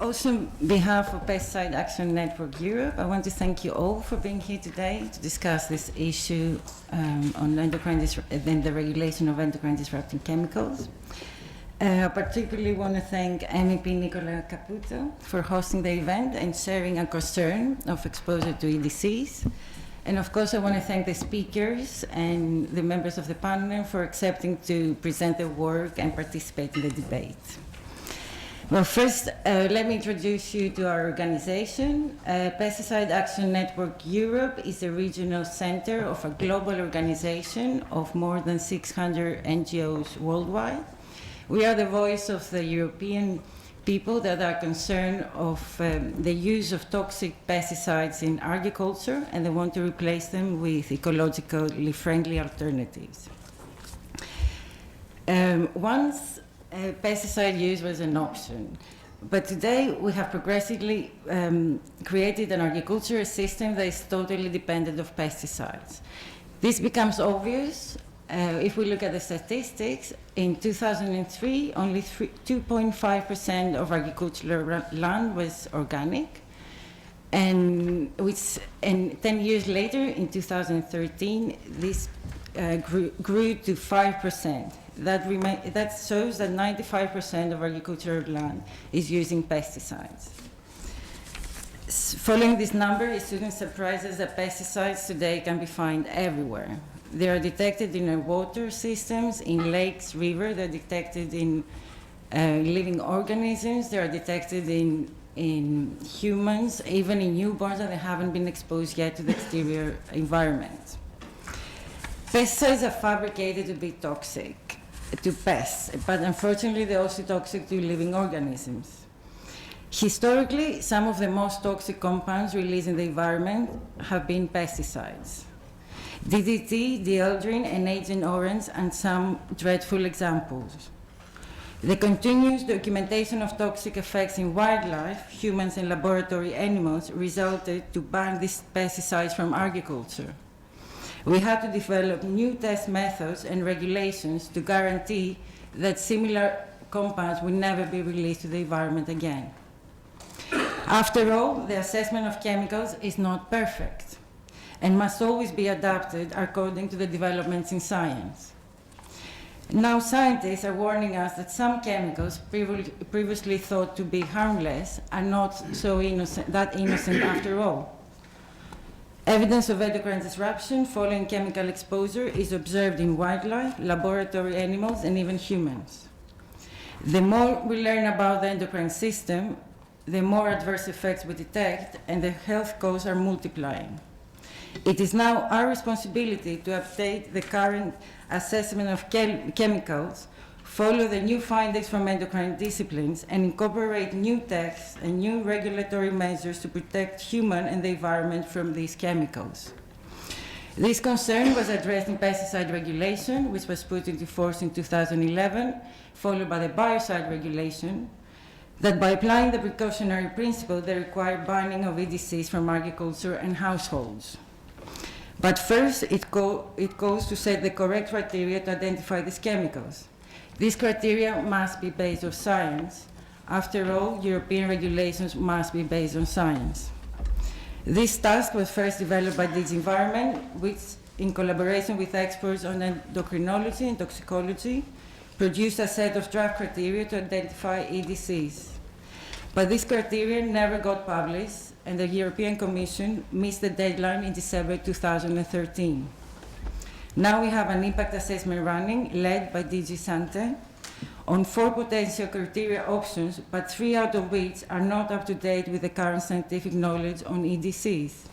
Also, on behalf of Pesticide Action Network Europe, I want to thank you all for being here today to discuss this issue on the regulation of endocrine disrupting chemicals. I particularly want to thank MEP Nicola Caputo for hosting the event and sharing a concern of exposure to EDCs. And of course, I want to thank the speakers and the members of the panel for accepting to present their work and participate in the debate. Well, first, let me introduce you to our organization. Pesticide Action Network Europe is a regional center of a global organization of more than 600 NGOs worldwide. We are the voice of the European people that are concerned of the use of toxic pesticides in agriculture, and they want to replace them with ecologically friendly alternatives. Once pesticide use was an option, but today we have progressively created an agricultural system that is totally dependent on pesticides. This becomes obvious if we look at the statistics. In 2003, only 2.5% of agricultural land was organic, and 10 years later, in 2013, this grew to 5%. That shows that 95% of agricultural land is using pesticides. Following this number, it shouldn't surprise us that pesticides today can be found everywhere. They are detected in our water systems, in lakes, rivers. They're detected in living organisms. They are detected in humans, even in newborns that haven't been exposed yet to the exterior environment. Pesticides are fabricated to be toxic to pests, but unfortunately they're also toxic to living organisms. Historically, some of the most toxic compounds released in the environment have been pesticides. DDT, dieldrin, and Agent Orange, and some dreadful examples. The continuous documentation of toxic effects in wildlife, humans, and laboratory animals resulted to ban these pesticides from agriculture. We had to develop new test methods and regulations to guarantee that similar compounds will never be released to the environment again. After all, the assessment of chemicals is not perfect and must always be adapted according to the developments in science. Now scientists are warning us that some chemicals previously thought to be harmless are not so innocent after all. Evidence of endocrine disruption following chemical exposure is observed in wildlife, laboratory animals, and even humans. The more we learn about the endocrine system, the more adverse effects we detect, and the health costs are multiplying. It is now our responsibility to update the current assessment of chemicals, follow the new findings from endocrine disciplines, and incorporate new texts and new regulatory measures to protect human and the environment from these chemicals. This concern was addressed in pesticide regulation, which was put into force in 2011, followed by the biocide regulation, that by applying the precautionary principle, they require banning of EDCs from agriculture and households. But first, it goes to set the correct criteria to identify these chemicals. These criteria must be based on science. After all, European regulations must be based on science. This task was first developed by DG Environment, which, in collaboration with experts on endocrinology and toxicology, produced a set of draft criteria to identify EDCs. But this criteria never got published, and the European Commission missed the deadline in December 2013. Now we have an impact assessment running, led by DG Sante, on 4 potential criteria options, but 3 out of which are not up to date with the current scientific knowledge on EDCs.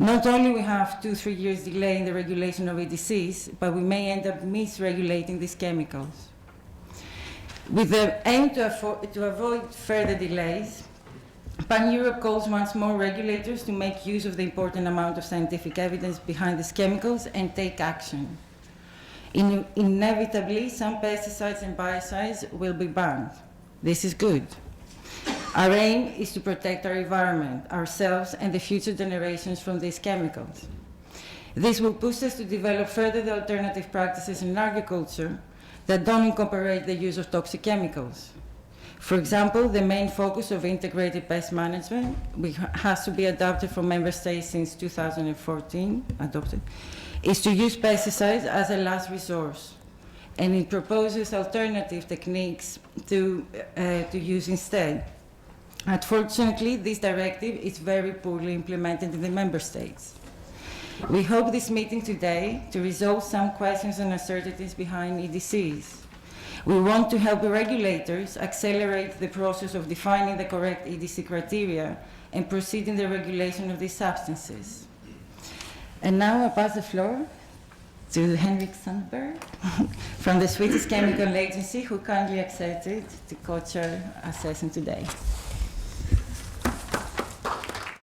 Not only we have 2-3 years delay in the regulation of EDCs, but we may end up misregulating these chemicals. With the aim to avoid further delays, Pan-Europe calls once more regulators to make use of the important amount of scientific evidence behind these chemicals and take action. Inevitably, some pesticides and biocides will be banned. This is good. Our aim is to protect our environment, ourselves, and the future generations from these chemicals. This will push us to develop further the alternative practices in agriculture that don't incorporate the use of toxic chemicals. For example, the main focus of integrated pest management, which has to be adopted for member states since 2014, is to use pesticides as a last resource. And it proposes alternative techniques to use instead. Unfortunately, this directive is very poorly implemented in the member states. We hope this meeting today to resolve some questions and uncertainties behind EDCs. We want to help the regulators accelerate the process of defining the correct EDC criteria and proceed in the regulation of these substances. And now I pass the floor to Henrik Sandberg from the Swedish Chemical Agency, who kindly accepted to co-chair our session today.